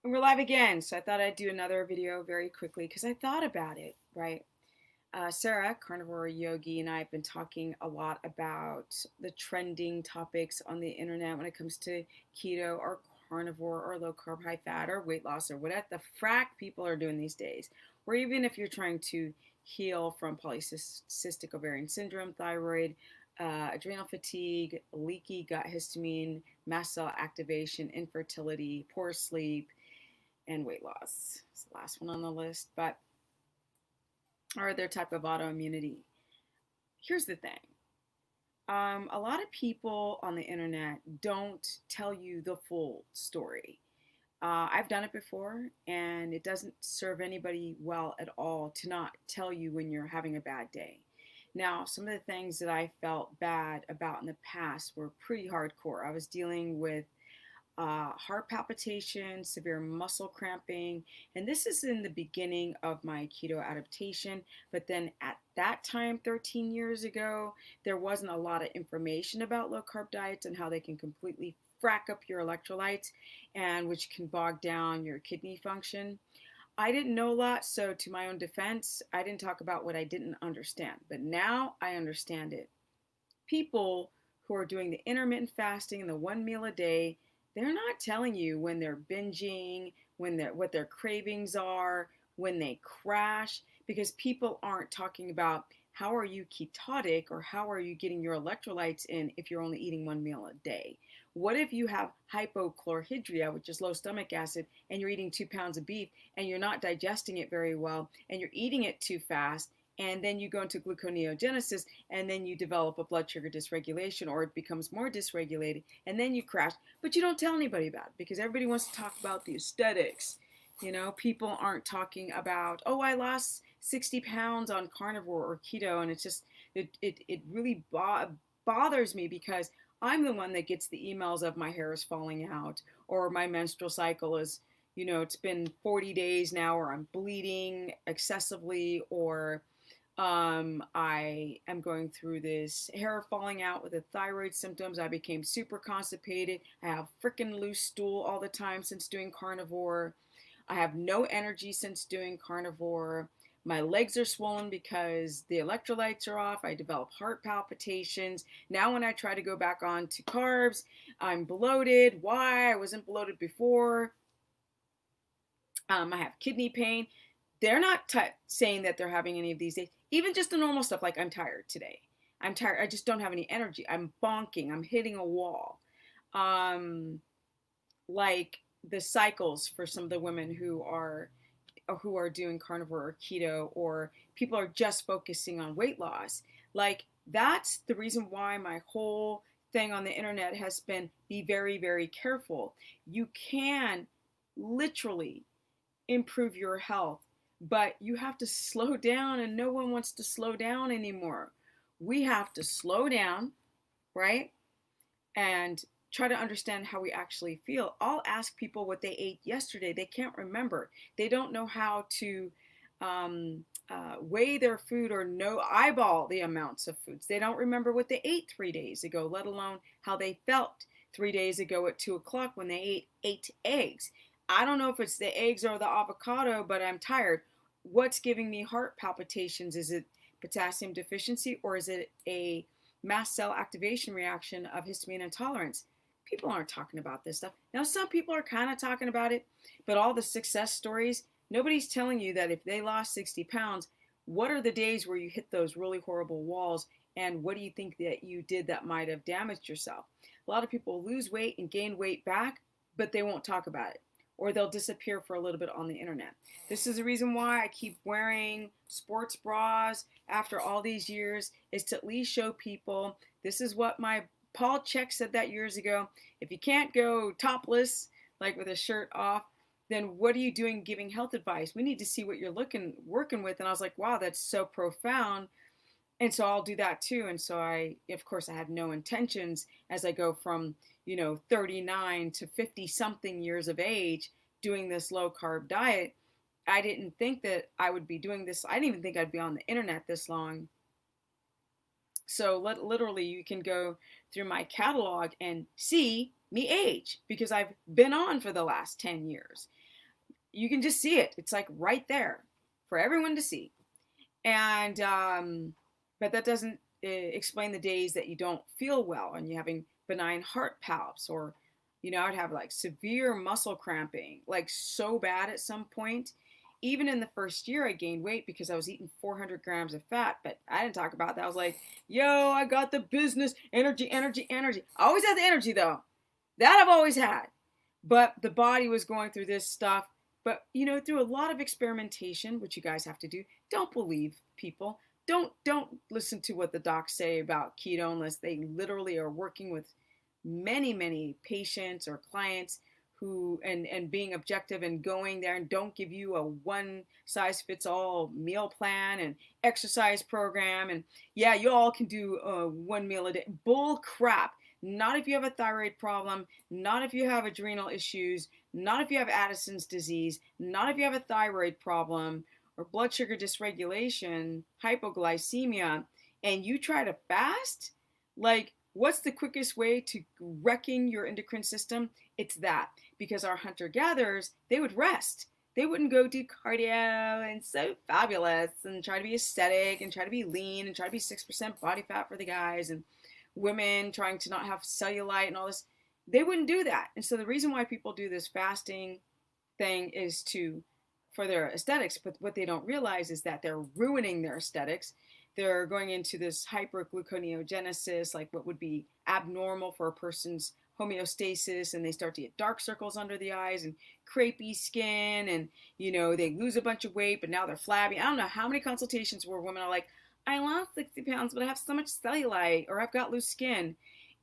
And we're live again. So I thought I'd do another video very quickly because I thought about it, right? Sarah, carnivore yogi, and I have been talking a lot about the trending topics on the internet when it comes to keto or carnivore or low carb, high fat or weight loss or whatever the frack people are doing these days. Or even if you're trying to heal from polycystic ovarian syndrome, thyroid, adrenal fatigue, leaky gut histamine, mast cell activation, infertility, poor sleep, and weight loss. It's the last one on the list, but or their type of autoimmunity. Here's the thing. A lot of people on the internet don't tell you the full story. I've done it before, and it doesn't serve anybody well at all to not tell you when you're having a bad day. Now, some of the things that I felt bad about in the past were pretty hardcore. I was dealing with heart palpitations, severe muscle cramping. And this is in the beginning of my keto adaptation. But then at that time, 13 years ago, there wasn't a lot of information about low carb diets and how they can completely frack up your electrolytes and which can bog down your kidney function. I didn't know a lot, so to my own defense, I didn't talk about what I didn't understand. But now I understand it. People who are doing the intermittent fasting and the one meal a day, they're not telling you when they're binging, when they're what their cravings are, when they crash, because people aren't talking about how are you ketotic or how are you getting your electrolytes in if you're only eating one meal a day. What if you have hypochlorhydria, which is low stomach acid, and you're eating 2 pounds of beef and you're not digesting it very well and you're eating it too fast, and then you go into gluconeogenesis and then you develop a blood sugar dysregulation, or it becomes more dysregulated, and then you crash, but you don't tell anybody about it because everybody wants to talk about the aesthetics. People aren't talking about, oh, I lost 60 pounds on carnivore or keto, and it's just it really bothers me because I'm the one that gets the emails of my hair is falling out or my menstrual cycle is, it's been 40 days now, or I'm bleeding excessively, or I am going through this hair falling out with the thyroid symptoms. I became super constipated. I have freaking loose stool all the time since doing carnivore. I have no energy since doing carnivore. My legs are swollen because the electrolytes are off. I develop heart palpitations. Now, when I try to go back on to carbs, I'm bloated. Why? I wasn't bloated before. I have kidney pain. They're not saying that they're having any of these days. Even just the normal stuff like I'm tired today. I'm tired. I just don't have any energy. I'm bonking. I'm hitting a wall. Um, like the cycles for some of the women who are doing carnivore or keto, or people are just focusing on weight loss. Like that's the reason why my whole thing on the internet has been be very, very careful. You can literally improve your health, but you have to slow down, and no one wants to slow down anymore. We have to slow down, right? And try to understand how we actually feel. I'll ask people what they ate yesterday. They can't remember. They don't know how to weigh their food or know eyeball the amounts of foods. They don't remember what they ate 3 days ago, let alone how they felt 3 days ago at 2 o'clock when they ate 8 eggs. I don't know if it's the eggs or the avocado, but I'm tired. What's giving me heart palpitations? Is it potassium deficiency, or is it a mast cell activation reaction of histamine intolerance? People aren't talking about this stuff. Now, some people are kind of talking about it, but all the success stories, nobody's telling you that if they lost 60 pounds, what are the days where you hit those really horrible walls, and what do you think that you did that might have damaged yourself? A lot of people lose weight and gain weight back, but they won't talk about it, or they'll disappear for a little bit on the internet. This is the reason why I keep wearing sports bras after all these years, is to at least show people this is what my Paul Chek said that years ago. If you can't go topless, like with a shirt off, then what are you doing giving health advice? We need to see what you're working with. And I was like, wow, that's so profound. And so I'll do that too. And so of course, I had no intentions as I go from, 39 to 50 something years of age doing this low carb diet. I didn't think that I would be doing this. I didn't even think I'd be on the internet this long. So literally, you can go through my catalog and see me age because I've been on for the last 10 years. You can just see it. It's like right there for everyone to see. And but that doesn't explain the days that you don't feel well and you're having benign heart palps, or I'd have like severe muscle cramping, like so bad at some point. Even in the first year, I gained weight because I was eating 400 grams of fat, but I didn't talk about that. I was like, yo, I got the business energy, energy, energy. I always had the energy though. That I've always had. But the body was going through this stuff. But, through a lot of experimentation, which you guys have to do, don't believe people. Don't listen to what the docs say about keto unless they literally are working with many, many patients or clients who and being objective and going there, and don't give you a one size fits all meal plan and exercise program. And yeah, you all can do one meal a day. Bull crap. Not if you have a thyroid problem, not if you have adrenal issues, not if you have Addison's disease, not if you have a thyroid problem or blood sugar dysregulation, hypoglycemia, and you try to fast. Like, what's the quickest way to wrecking your endocrine system? It's that. Because our hunter-gatherers, they would rest. They wouldn't go do cardio and so fabulous and try to be aesthetic and try to be lean and try to be 6% body fat for the guys, and women trying to not have cellulite and all this. They wouldn't do that. And so the reason why people do this fasting thing is for their aesthetics, but what they don't realize is that they're ruining their aesthetics. They're going into this hypergluconeogenesis, like what would be abnormal for a person's homeostasis, and they start to get dark circles under the eyes and crepey skin, and they lose a bunch of weight, but now they're flabby. I don't know how many consultations where women are like, I lost 60 pounds, but I have so much cellulite, or I've got loose skin.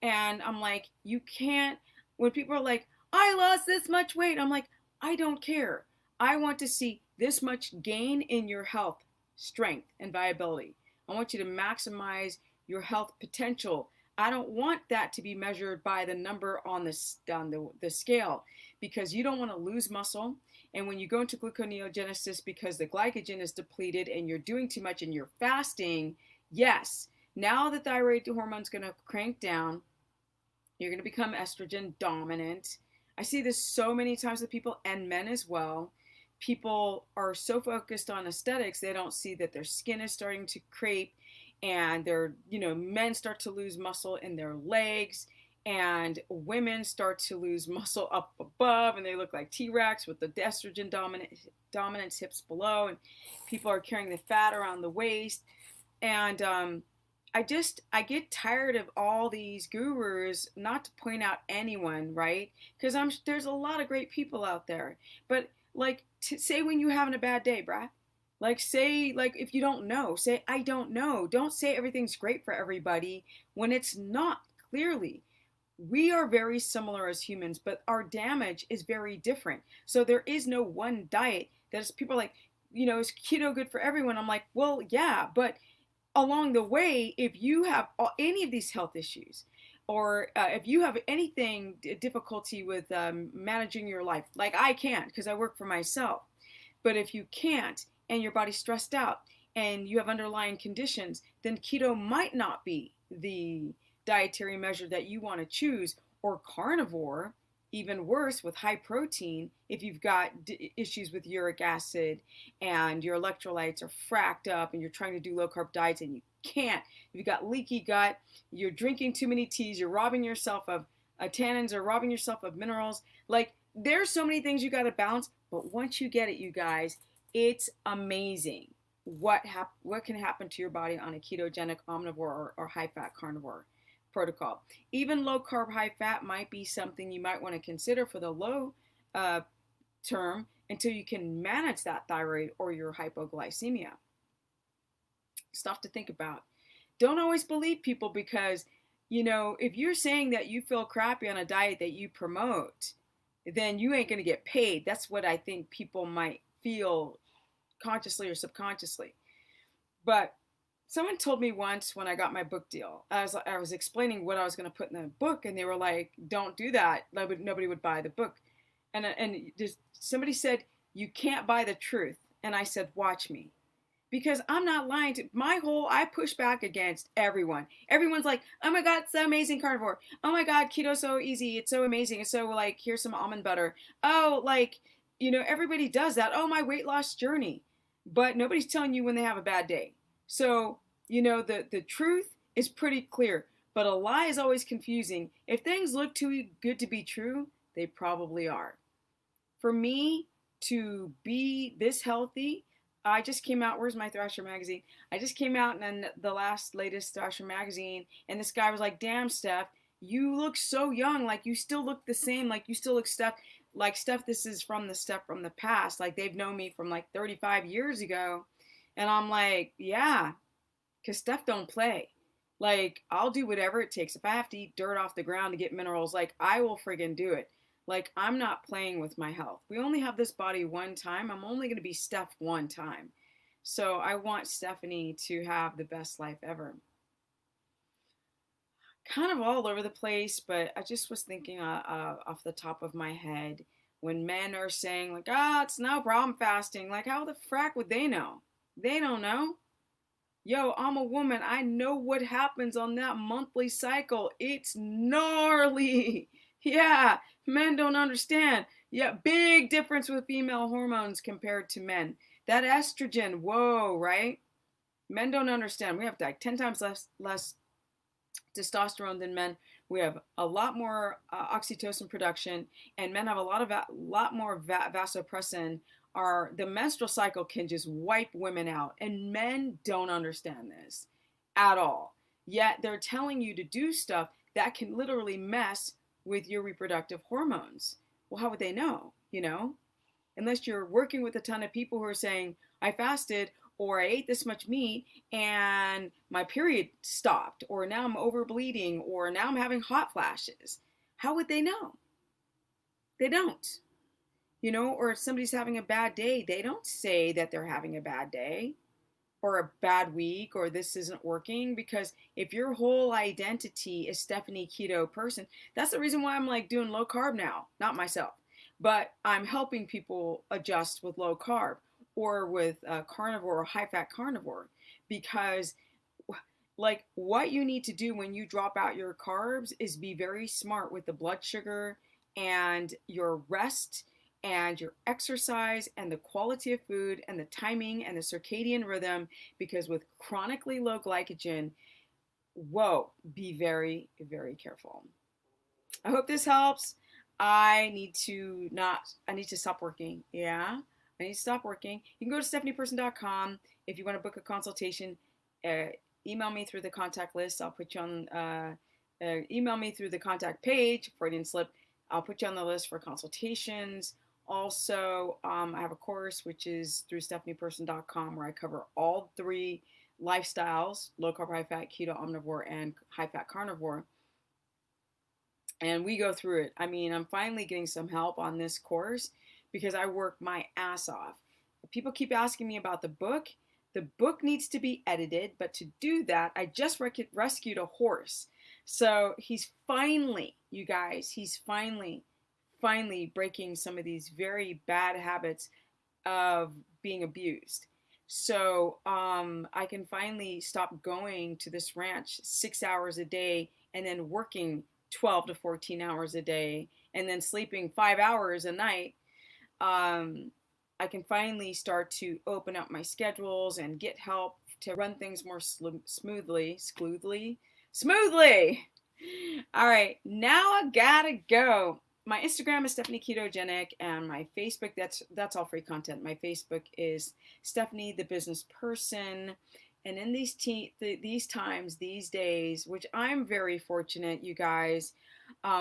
And I'm like, you can't, when people are like, I lost this much weight, I'm like, I don't care. I want to see this much gain in your health, strength, and viability. I want you to maximize your health potential. I don't want that to be measured by the number on the scale, because you don't want to lose muscle. And when you go into gluconeogenesis because the glycogen is depleted and you're doing too much and you're fasting, yes, now the thyroid hormone is going to crank down. You're going to become estrogen dominant. I see this so many times with people, and men as well. People are so focused on aesthetics, they don't see that their skin is starting to crepe, and men start to lose muscle in their legs, and women start to lose muscle up above, and they look like T-Rex with the estrogen dominance hips below, and people are carrying the fat around the waist. And I get tired of all these gurus, not to point out anyone, right? Because there's a lot of great people out there, but like, say when you're having a bad day, bruh. Like, say, like, if you don't know, say, I don't know. Don't say everything's great for everybody when it's not, clearly. We are very similar as humans, but our damage is very different. So there is no one diet that is, people are like, is keto good for everyone? I'm like, well, yeah, but along the way, if you have any of these health issues, or if you have anything difficulty with managing your life, like I can't because I work for myself, but if you can't and your body's stressed out and you have underlying conditions, then keto might not be the dietary measure that you want to choose, or carnivore, even worse with high protein, if you've got issues with uric acid and your electrolytes are fracked up and you're trying to do low carb diets and you can't. If you've got leaky gut, you're drinking too many teas, you're robbing yourself of tannins or robbing yourself of minerals. Like, there's so many things you got to balance, but once you get it, you guys, it's amazing what can happen to your body on a ketogenic omnivore or high fat carnivore protocol. Even low carb, high fat might be something you might want to consider for the low term until you can manage that thyroid or your hypoglycemia. Stuff to think about. Don't always believe people, because if you're saying that you feel crappy on a diet that you promote, then you ain't going to get paid. That's what I think people might feel consciously or subconsciously. But someone told me once when I got my book deal, I was explaining what I was going to put in the book, and they were like, don't do that. Nobody would buy the book. And somebody said, you can't buy the truth. And I said, watch me. Because I'm not lying to I push back against everyone. Everyone's like, oh my God, it's so amazing, carnivore. Oh my God, keto's so easy. It's so amazing. It's so like, here's some almond butter. Oh, like, everybody does that. Oh, my weight loss journey. But nobody's telling you when they have a bad day. So, the truth is pretty clear, but a lie is always confusing. If things look too good to be true, they probably are. For me to be this healthy, I just came out. Where's my Thrasher magazine? I just came out in the latest Thrasher magazine, and this guy was like, "Damn, Steph, you look so young. Like you still look the same. Like you still look Steph. Like Steph, this is from the Steph from the past. Like they've known me from like 35 years ago." And I'm like, "Yeah, because Steph don't play. Like I'll do whatever it takes. If I have to eat dirt off the ground to get minerals, like I will friggin' do it. Like I'm not playing with my health. We only have this body one time. I'm only gonna be Steph one time. So I want Stephanie to have the best life ever." Kind of all over the place, but I just was thinking off the top of my head when men are saying like, "Ah, it's no problem fasting." Like, how the frack would they know? They don't know. Yo, I'm a woman. I know what happens on that monthly cycle. It's gnarly. Yeah, men don't understand. Yeah, big difference with female hormones compared to men. That estrogen, whoa, right? Men don't understand. We have like 10 times less testosterone than men. We have a lot more oxytocin production, and men have lot more vasopressin. The menstrual cycle can just wipe women out, and men don't understand this at all. Yet they're telling you to do stuff that can literally mess with your reproductive hormones. Well, how would they know? Unless you're working with a ton of people who are saying, "I fasted," or "I ate this much meat and my period stopped," or "now I'm over bleeding," or "now I'm having hot flashes." How would they know? They don't. Or if somebody's having a bad day, they don't say that they're having a bad day or a bad week or this isn't working, because if your whole identity is Stephanie Keto person, that's the reason why I'm like doing low carb now, not myself, but I'm helping people adjust with low carb or with carnivore or high fat carnivore, because like what you need to do when you drop out your carbs is be very smart with the blood sugar and your rest and your exercise and the quality of food and the timing and the circadian rhythm, because with chronically low glycogen, whoa, be very, very careful. I hope this helps. I need to stop working. Yeah, I need to stop working. You can go to stephanieperson.com if you want to book a consultation. Uh, Email me through the contact list. I'll put you on, email me through the contact page, Freudian slip. I'll put you on the list for consultations. Also, I have a course which is through stephanieperson.com where I cover all three lifestyles: low carb, high fat, keto, omnivore, and high fat carnivore. And we go through it. I mean, I'm finally getting some help on this course because I work my ass off. People keep asking me about the book. The book needs to be edited, but to do that, I just rescued a horse. So he's finally, you guys, finally breaking some of these very bad habits of being abused. So I can finally stop going to this ranch 6 hours a day and then working 12 to 14 hours a day and then sleeping 5 hours a night. I can finally start to open up my schedules and get help to run things more smoothly. All right, now I gotta go. My Instagram is Stephanie Ketogenic, and my Facebook, that's all free content. My Facebook is Stephanie the Business Person. And in these times, these days, which I'm very fortunate, you guys,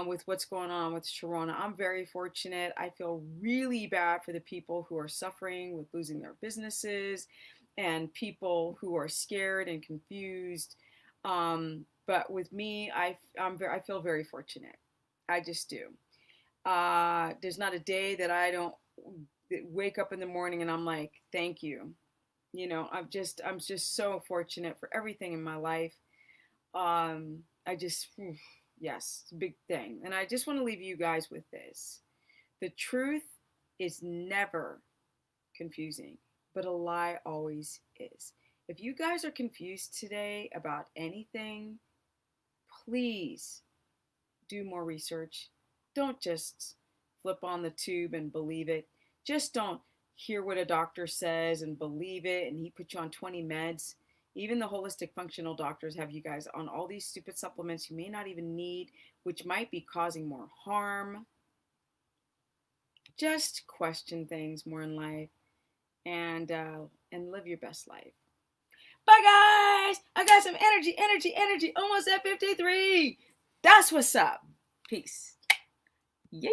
with what's going on with Sharona, I'm very fortunate. I feel really bad for the people who are suffering with losing their businesses and people who are scared and confused. But with me, I feel very fortunate. I just do. There's not a day that I don't wake up in the morning and I'm like, thank you. I'm just so fortunate for everything in my life. Yes, it's a big thing. And I just want to leave you guys with this. The truth is never confusing, but a lie always is. If you guys are confused today about anything, please do more research. Don't just flip on the tube and believe it. Just don't hear what a doctor says and believe it, and he put you on 20 meds. Even the holistic functional doctors have you guys on all these stupid supplements you may not even need, which might be causing more harm. Just question things more in life, and live your best life. Bye, guys. I got some energy. Almost at 53. That's what's up. Peace. Yeah.